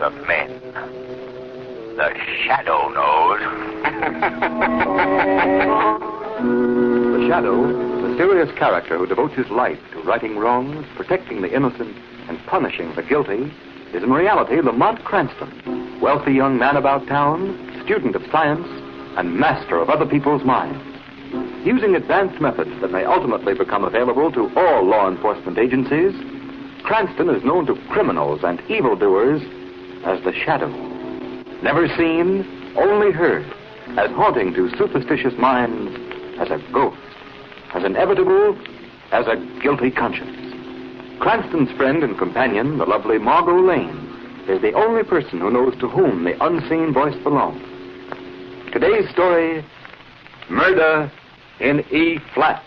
of men. The Shadow knows. The Shadow, the mysterious character who devotes his life to righting wrongs, protecting the innocent, and punishing the guilty, is in reality Lamont Cranston, wealthy young man about town, student of science, and master of other people's minds. Using advanced methods that may ultimately become available to all law enforcement agencies, Cranston is known to criminals and evildoers as the Shadow. Never seen, only heard, as haunting to superstitious minds as a ghost, as inevitable as a guilty conscience. Cranston's friend and companion, the lovely Margot Lane, is the only person who knows to whom the unseen voice belongs. Today's story, Murder in E-flat.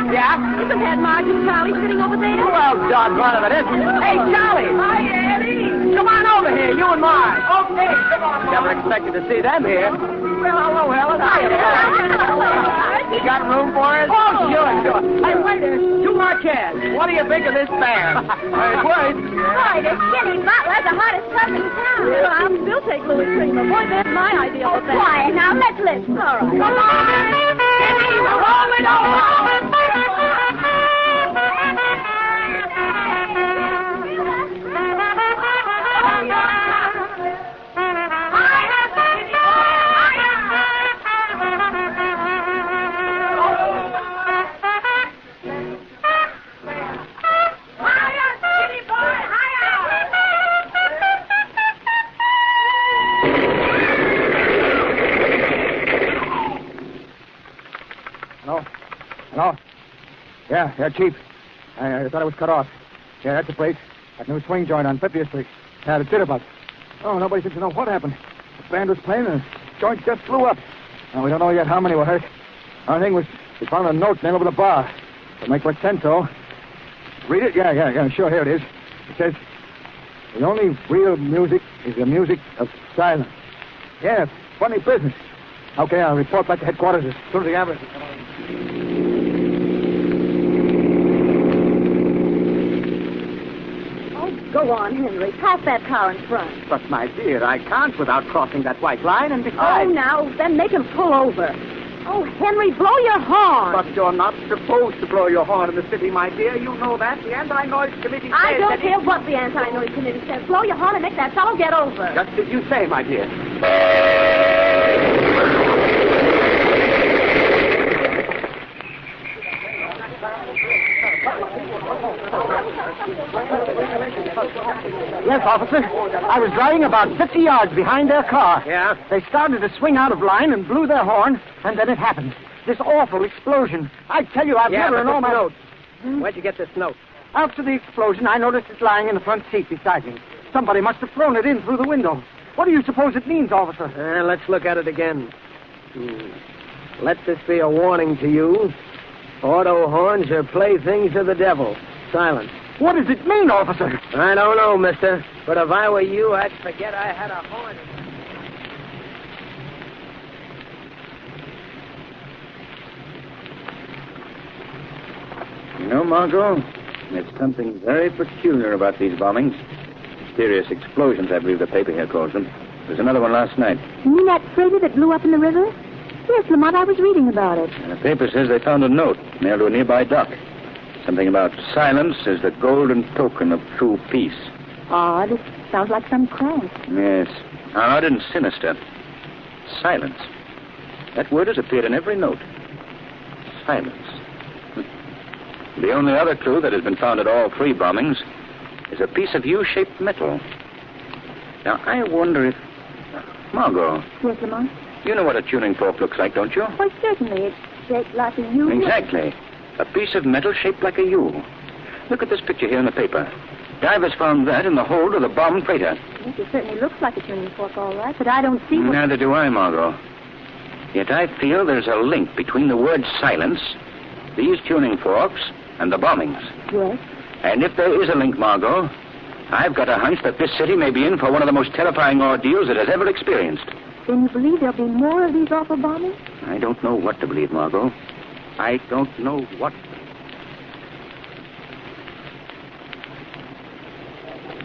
Yeah? Isn't that Margot Charlie sitting over there? Well, doggone it isn't. Hey, Charlie! Hi, Eddie! Come on over here, you and mine. Okay, come on, Never expected to see them here. Well, hello, Helen. You got room for us? Oh, sure. Hey, waiter, 2 more chairs. What do you think of this band? It works. Boy, this skinny butler's the hottest cup in town. Well, I'll still take Louis Creamer. Boy, that's my idea of a band. Quiet, now let's listen. All right. Come on! Roll it over! Hello? Yeah, Chief. I thought it was cut off. Yeah, that's the place. That new swing joint on 50th Street. Yeah, the jitterbug. Oh, nobody seems to know what happened. The band was playing and the joint just blew up. Now, we don't know yet how many were hurt. Our thing was, we found a note nailed over the bar. To make what sense, though. Read it? Yeah, sure, here it is. It says, the only real music is the music of silence. Yeah, funny business. Okay, I'll report back to headquarters as soon as the ambulance is coming. Go on, Henry. Pass that car in front. But, my dear, I can't without crossing that white line, and besides... Oh, now, then make him pull over. Oh, Henry, blow your horn. But you're not supposed to blow your horn in the city, my dear. You know that. The Anti-Noise Committee says I don't that care what the Anti-Noise Committee says. Blow your horn and make that fellow get over. Just as you say, my dear. Yes, officer. I was driving about 50 yards behind their car. Yeah? They started to swing out of line and blew their horn, and then it happened. This awful explosion. I tell you, I've never known my... note. Where'd you get this note? After the explosion, I noticed it lying in the front seat beside me. Somebody must have thrown it in through the window. What do you suppose it means, officer? Let's look at it again. Let this be a warning to you. Auto horns are playthings of the devil. Silence. What does it mean, officer? I don't know, mister. But if I were you, I'd forget I had a horn. You know, Margot, there's something very peculiar about these bombings. Mysterious explosions, I believe the paper here calls them. There's another one last night. You mean that freighter that blew up in the river? Yes, Lamont, I was reading about it. And the paper says they found a note nailed to a nearby dock. Something about silence is the golden token of true peace. Odd. It sounds like some crank. Yes. Odd and sinister. Silence. That word has appeared in every note. Silence. The only other clue that has been found at all 3 bombings is a piece of U-shaped metal. Now, I wonder if... Margot. Yes, Lamont? You know what a tuning fork looks like, don't you? Why, certainly. It's shaped like a U. Exactly. A piece of metal shaped like a U. Look at this picture here in the paper. Divers found that in the hold of the bomb freighter. Yes, it certainly looks like a tuning fork, all right, but I don't see what... Neither do I, Margot. Yet I feel there's a link between the word silence, these tuning forks, and the bombings. Yes? And if there is a link, Margot, I've got a hunch that this city may be in for one of the most terrifying ordeals it has ever experienced. Then you believe there'll be more of these awful bombings? I don't know what to believe, Margot. I don't know what.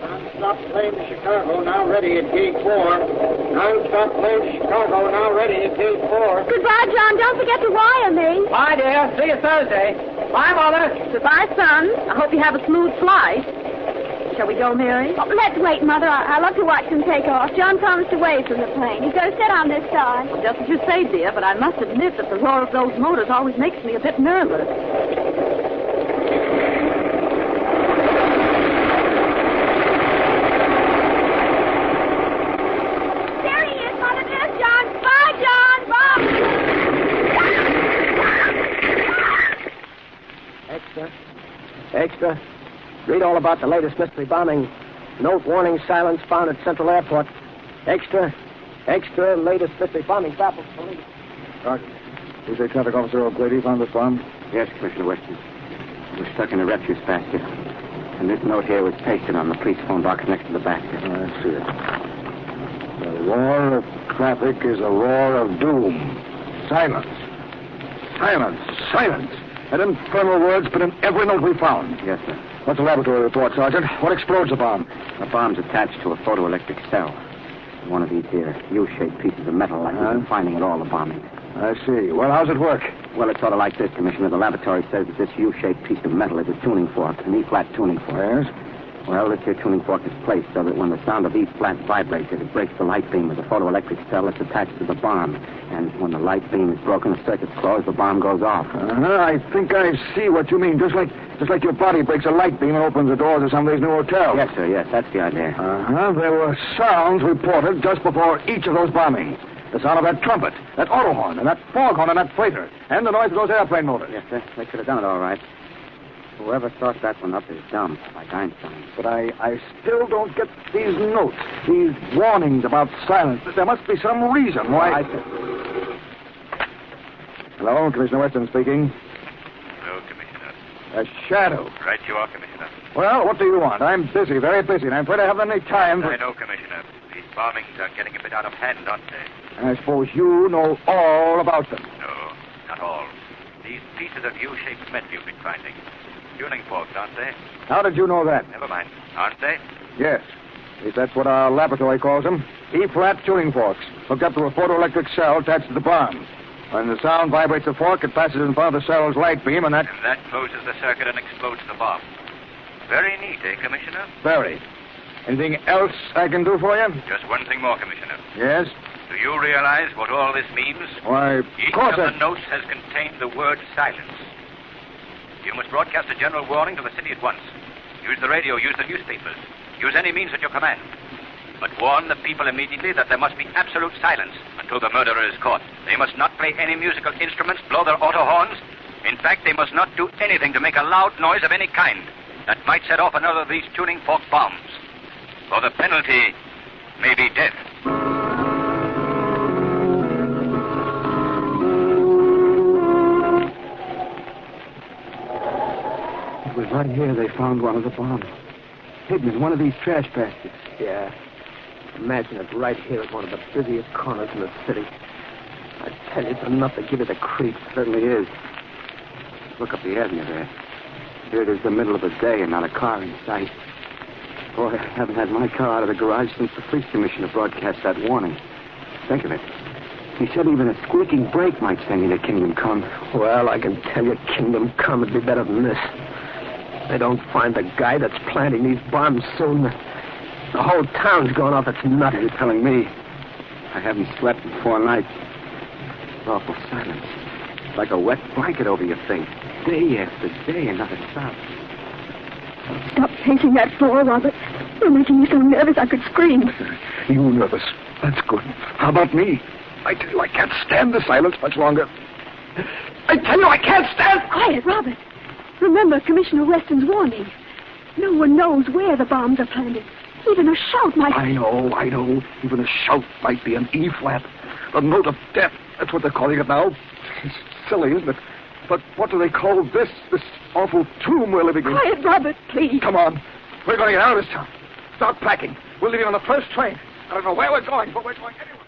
Non-stop plane to Chicago, now ready at gate 4. Non-stop plane to Chicago, now ready at gate 4. Goodbye, John. Don't forget to wire me. Bye, dear. See you Thursday. Bye, Mother. Goodbye, son. I hope you have a smooth flight. Shall we go, Mary? Oh, let's wait, Mother. I love to watch them take off. John promised to wave from the plane. He's going to sit on this side. Well, just as you say, dear, but I must admit that the roar of those motors always makes me a bit nervous. There he is, Mother. There's John. Bye, John. Bye. Extra. Read all about the latest mystery bombing. Note warning silence found at Central Airport. Extra. Latest mystery bombing baffles police. Sergeant, is the traffic officer O'Grady found this bomb? Yes, Commissioner Weston. It was stuck in a refuse basket. And this note here was pasted on the police phone box next to the basket. Oh, I see it. The roar of traffic is a roar of doom. Silence. An infernal word's been in every note we found. Yes, sir. What's the laboratory report, Sergeant? What explodes the bomb? The bomb's attached to a photoelectric cell. One of these here U-shaped pieces of metal like we've been finding at all the bombings. I see. Well, how's it work? Well, it's sort of like this, Commissioner. The laboratory says that this U-shaped piece of metal is a tuning fork, an E-flat tuning fork. Yes? Well, this here tuning fork is placed so that when the sound of E-flat vibrates, it breaks the light beam of the photoelectric cell that's attached to the bomb. And when the light beam is broken, the circuit's closed, the bomb goes off. I think I see what you mean. Just like your body breaks a light beam and opens the doors of some of these new hotels. Yes, sir, yes. That's the idea. There were sounds reported just before each of those bombings. The sound of that trumpet, that auto horn, and that foghorn on that freighter, and the noise of those airplane motors. Yes, sir. They could have done it all right. Whoever thought that one up is dumb, like Einstein. But I still don't get these notes, these warnings about silence. There must be some reason why... Hello, Commissioner Weston speaking. Hello, Commissioner. A shadow. Right you are, Commissioner. Well, what do you want? I'm busy, very busy, and I'm afraid I haven't any time for... I know, Commissioner. These bombings are getting a bit out of hand, aren't they? I suppose you know all about them. No, not all. These pieces of U-shaped metal you've been finding. Tuning forks, aren't they? How did you know that? Never mind. Aren't they? Yes. At least that's what our laboratory calls them. E-flat tuning forks, hooked up to a photoelectric cell attached to the bomb. When the sound vibrates the fork, it passes in front of the cell's light beam, and that... And that closes the circuit and explodes the bomb. Very neat, eh, Commissioner? Very. Anything else I can do for you? Just one thing more, Commissioner. Yes? Do you realize what all this means? Why, Each of the notes has contained the word silence. You must broadcast a general warning to the city at once. Use the radio, use the newspapers. Use any means at your command. But warn the people immediately that there must be absolute silence until the murderer is caught. They must not play any musical instruments, blow their auto horns. In fact, they must not do anything to make a loud noise of any kind that might set off another of these tuning fork bombs. For the penalty may be death. It was right here they found one of the bombs. Hidden in one of these trash baskets. Yeah. Imagine it right here at one of the busiest corners in the city. I tell you, it's enough to give you the creeps. Certainly is. Look up the avenue there. Here it is the middle of the day and not a car in sight. Boy, I haven't had my car out of the garage since the police commissioner broadcast that warning. Think of it. He said even a squeaking brake might send you to Kingdom Come. Well, I can tell you, Kingdom Come would be better than this. They don't find the guy that's planting these bombs soon. The whole town's going off its nut. You're telling me. I haven't slept in 4 nights. It's awful silence. It's like a wet blanket over your face. Day after day, and not a sound. Stop pacing that floor, Robert. You're making me so nervous I could scream. You nervous? That's good. How about me? I tell you, I can't stand the silence much longer. I tell you, I can't stand... Quiet, Robert. Remember Commissioner Weston's warning. No one knows where the bombs are planted. Even a shout might... I know. Even a shout might be an E-flat. A note of death. That's what they're calling it now. It's silly, isn't it? But what do they call this awful tomb we're living in? Quiet, Robert, please. Come on. We're going to get out of this town. Start packing. We'll leave you on the first train. I don't know where we're going, but we're going anyway.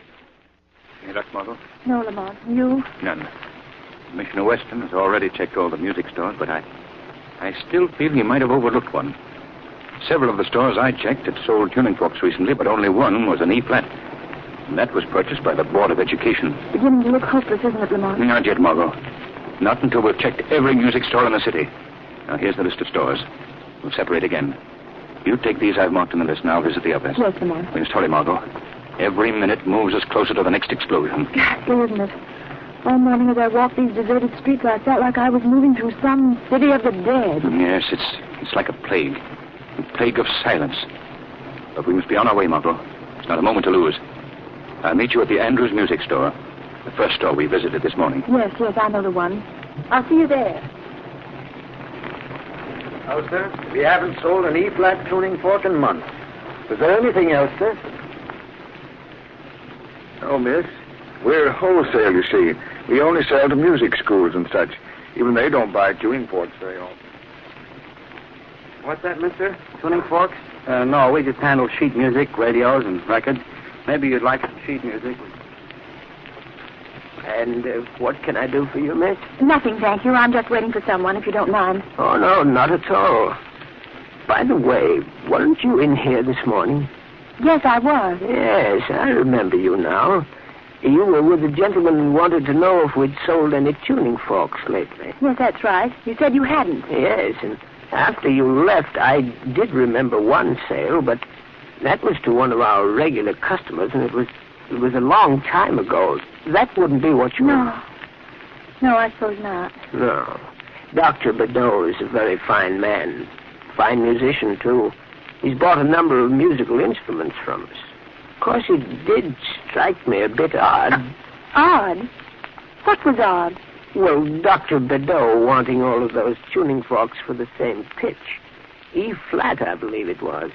Any luck, Margot? No, Lamont. You? None. Commissioner Weston has already checked all the music stores, but I still feel he might have overlooked one. Several of the stores I checked had sold tuning forks recently, but only one was an E-flat. And that was purchased by the Board of Education. Beginning to look hopeless, isn't it, Lamont? Not yet, Margot. Not until we've checked every music store in the city. Now, here's the list of stores. We'll separate again. You take these I've marked on the list, and I'll visit the others. Yes, Lamont. We must hurry, Margot. Every minute moves us closer to the next explosion. Ghastly, isn't it? All morning as I walked these deserted streets, I felt like I was moving through some city of the dead. Yes, it's like a plague. A plague of silence. But we must be on our way, Margot. It's not a moment to lose. I'll meet you at the Andrews Music Store. The first store we visited this morning. Yes, I know the one. I'll see you there. Oh, sir, we haven't sold an E-flat tuning fork in months. Is there anything else, sir? Oh, miss. We're wholesale, you see. We only sell to music schools and such. Even they don't buy tuning forks very often. What's that, mister? Tuning forks? No, we just handle sheet music, radios, and records. Maybe you'd like some sheet music. And what can I do for you, miss? Nothing, thank you. I'm just waiting for someone, if you don't mind. Oh, no, not at all. By the way, weren't you in here this morning? Yes, I was. Yes, I remember you now. You were with a gentleman who wanted to know if we'd sold any tuning forks lately. Yes, that's right. You said you hadn't. Yes, and after you left, I did remember one sale, but that was to one of our regular customers, and it was a long time ago. That wouldn't be what you... No, I suppose not. No. Dr. Badeau is a very fine man. Fine musician, too. He's bought a number of musical instruments from us. Of course, it did strike me a bit odd. Odd? What was odd? Well, Dr. Badeau wanting all of those tuning forks for the same pitch. E-flat, I believe it was.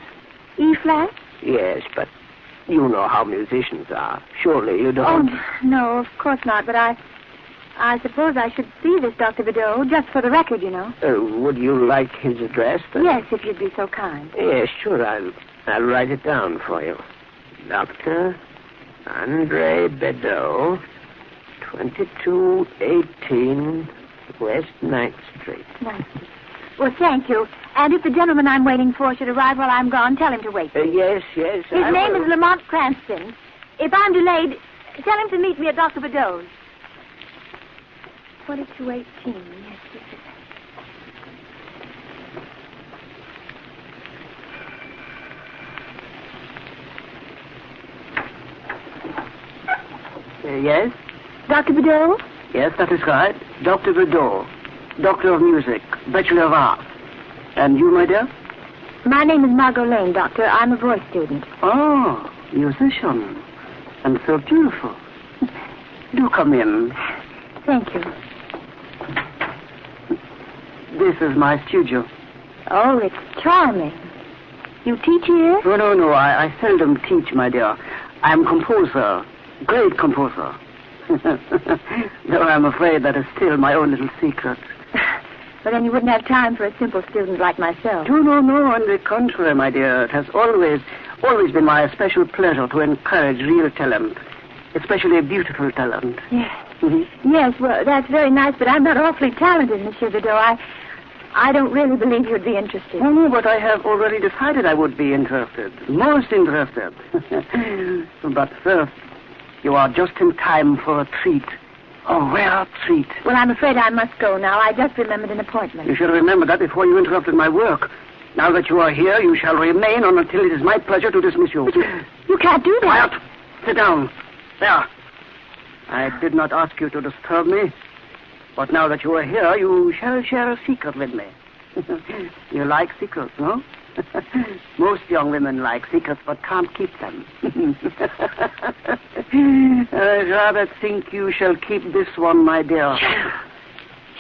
E-flat? Yes, but you know how musicians are. Surely you don't... Oh, no, of course not, but I suppose I should see this Dr. Badeau, just for the record, you know. Would you like his address, then? Yes, if you'd be so kind. Yes, sure, I'll write it down for you. Dr. Andre Badeau, 2218 West 9th Street. Nice. Well, thank you. And if the gentleman I'm waiting for should arrive while I'm gone, tell him to wait. Yes. His name is Lamont Cranston. If I'm delayed, tell him to meet me at Dr. Badeau's. 2218. Yes. Yes? Dr. Badeau? Yes, that is right. Dr. Badeau, Doctor of Music, Bachelor of Arts. And you, my dear? My name is Margot Lane, Doctor. I'm a voice student. Oh, musician. And so beautiful. Do come in. Thank you. This is my studio. Oh, it's charming. You teach here? No. I seldom teach, my dear. I'm composer. Great composer. Though I'm afraid that is still my own little secret. But then you wouldn't have time for a simple student like myself. No. On the contrary, my dear. It has always been my special pleasure to encourage real talent. Especially beautiful talent. Yes. Mm-hmm. Yes, well, that's very nice, but I'm not awfully talented, Monsieur Badeau. I don't really believe you'd be interested. No, but I have already decided I would be interested. Most interested. But first, you are just in time for a treat. A rare treat. Well, I'm afraid I must go now. I just remembered an appointment. You should remember that before you interrupted my work. Now that you are here, you shall remain on until it is my pleasure to dismiss you. But you can't do that. Quiet. Sit down. There. I did not ask you to disturb me. But now that you are here, you shall share a secret with me. You like secrets, no? Most young women like secrets, but can't keep them. I'd rather think you shall keep this one, my dear.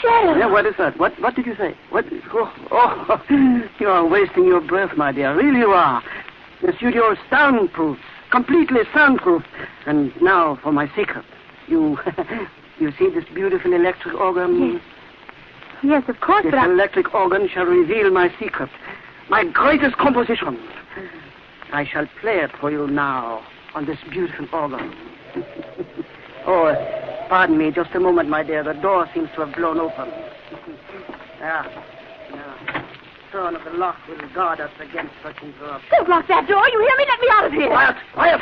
Shadow. Yeah, what is that? What did you say? What? Oh, you are wasting your breath, my dear. Really you are. The studio is soundproof, completely soundproof. And now for my secret. You see this beautiful electric organ? Yes, of course, this but electric organ shall reveal my secret. My greatest composition. I shall play it for you now on this beautiful organ. Oh, pardon me, just a moment, my dear. The door seems to have blown open. Yeah. Turn of the lock will guard us against such interruption. Don't lock that door. You hear me? Let me out of here. Quiet! Quiet!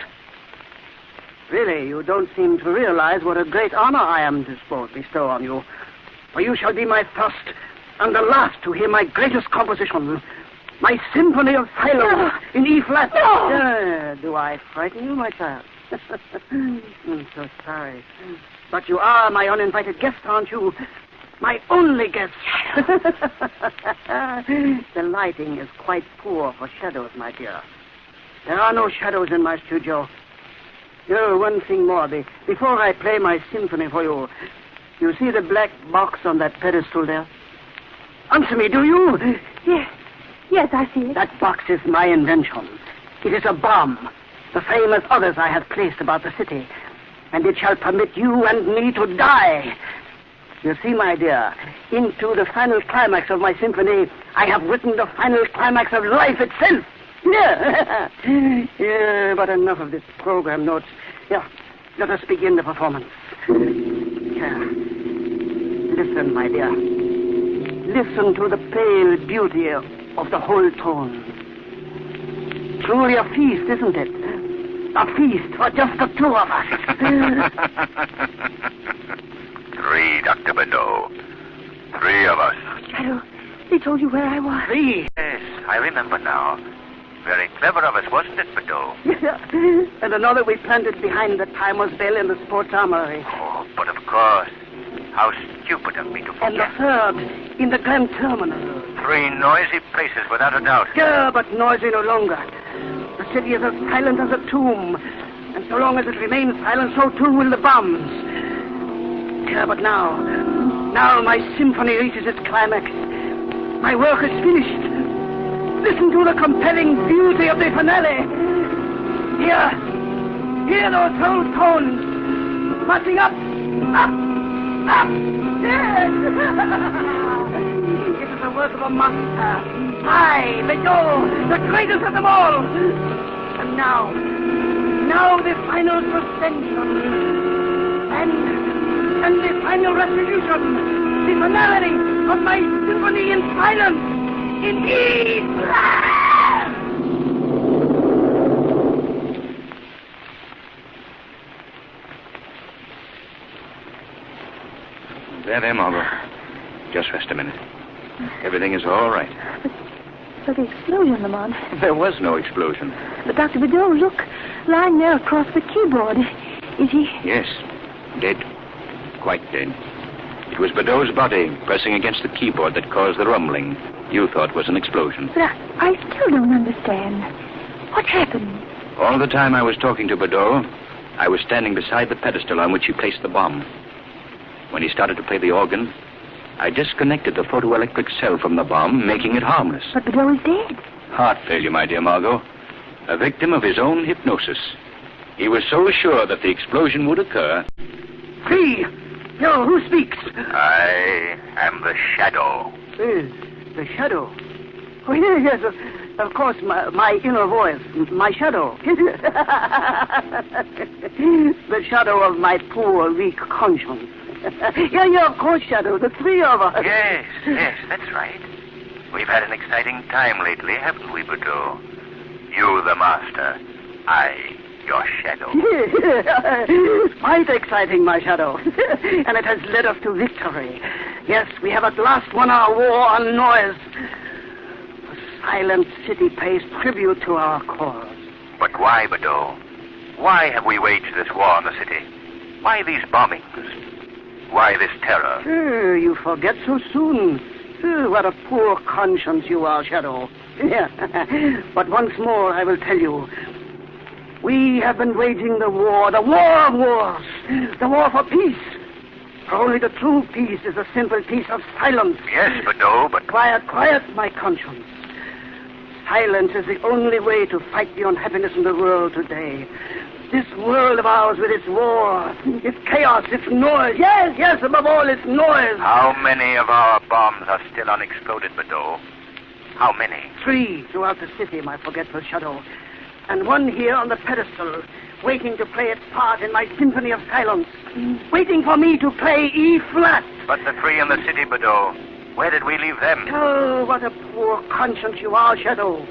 Really, you don't seem to realize what a great honor I am to bestow on you. For you shall be my first and the last to hear my greatest composition. My Symphony of Silence in E-flat. No! Do I frighten you, my child? I'm so sorry. But you are my uninvited guest, aren't you? My only guest. The lighting is quite poor for shadows, my dear. There are no shadows in my studio. Oh, one thing more. Before I play my symphony for you, you see the black box on that pedestal there? Answer me, do you? Yes, I see it. That box is my invention. It is a bomb, the same as others I have placed about the city. And it shall permit you and me to die. You see, my dear, into the final climax of my symphony, I have written the final climax of life itself. Yeah, but enough of this program notes. Yeah, let us begin the performance. Yeah. Listen, my dear. Listen to the pale beauty of the whole tone. Truly a feast, isn't it? A feast for just the two of us. 3, Dr. Bedeau. 3 of us. Shadow, they told you where I was. 3. Yes, I remember now. Very clever of us, wasn't it, Bedeau? Yeah. And another we planted behind the timer's bell in the sports armory. Oh, but of course. How stupid of me to forget. And the third, in the Grand Terminal. 3 noisy places, without a doubt. Yeah, but noisy no longer. The city is as silent as a tomb. And so long as it remains silent, so too will the bombs. Yeah, but now my symphony reaches its climax. My work is finished. Listen to the compelling beauty of the finale. Hear those whole tones marching up. Yes! It is the work of a master. I, Bedeau, the greatest of them all. And now the final suspension. And the final resolution. The finality of my symphony in silence. In E-flat! There, Margot. Just rest a minute. Everything is all right. But the explosion, Lamont. There was no explosion. But Dr. Bedeau, look. Lying there across the keyboard. Is he? Yes. Dead. Quite dead. It was Bedeau's body pressing against the keyboard that caused the rumbling you thought was an explosion. But I still don't understand. What happened? All the time I was talking to Bedeau, I was standing beside the pedestal on which he placed the bomb. When he started to play the organ, I disconnected the photoelectric cell from the bomb, making it harmless. But Bedeau is dead. Heart failure, my dear Margot. A victim of his own hypnosis. He was so sure that the explosion would occur. See! Yo, who speaks? I am the Shadow. The Shadow? Oh, yes, of course, my inner voice, my shadow. The shadow of my poor, weak conscience. Yeah, of course, Shadow, the 3 of us. Yes, that's right. We've had an exciting time lately, haven't we, Bedeau? You, the master. I, your shadow. Quite exciting, my shadow. And it has led us to victory. Yes, we have at last won our war on noise. The silent city pays tribute to our cause. But why, Bedeau? Why have we waged this war on the city? Why these bombings? Why this terror? You forget so soon. What a poor conscience you are, Shadow. Yeah. But once more, I will tell you. We have been waging the war of wars, the war for peace. For only the true peace is a simple peace of silence. Yes, Bedeau, but... Quiet, my conscience. Silence is the only way to fight the unhappiness in the world today. This world of ours with its war, its chaos, its noise. Yes, above all, its noise. How many of our bombs are still unexploded, Bedeau? How many? 3 throughout the city, my forgetful Shadow. and one here on the pedestal, waiting to play its part in my symphony of silence, waiting for me to play E flat. But the three in the city, Bedeau, where did we leave them? Oh, what a poor conscience you are, Shadow.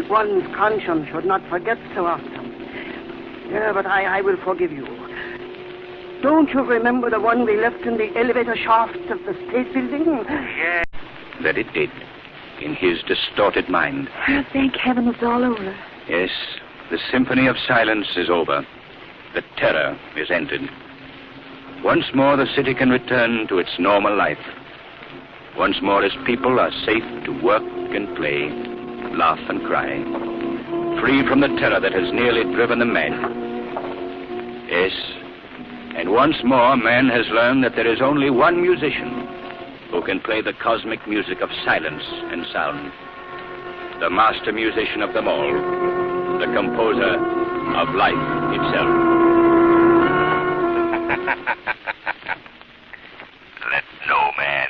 One's conscience should not forget so often. Yeah, but I will forgive you. Don't you remember the one we left in the elevator shaft of the State Building? Yes. That it did, in his distorted mind. Oh, thank heaven it's all over. Yes, the symphony of silence is over. The terror is ended. Once more the city can return to its normal life. Once more its people are safe to work and play, laugh and cry, free from the terror that has nearly driven them mad. Yes, and once more man has learned that there is only one musician who can play the cosmic music of silence and sound. The master musician of them all, the composer of life itself. Let no man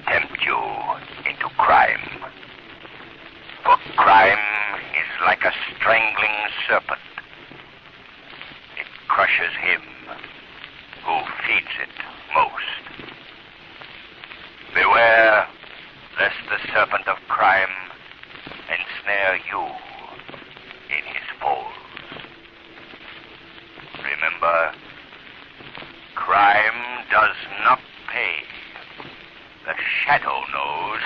tempt you into crime. For crime is like a strangling serpent. It crushes him who feeds it most. Beware lest the serpent of crime ensnare you in his folds. Remember, crime does not pay. The shadow knows.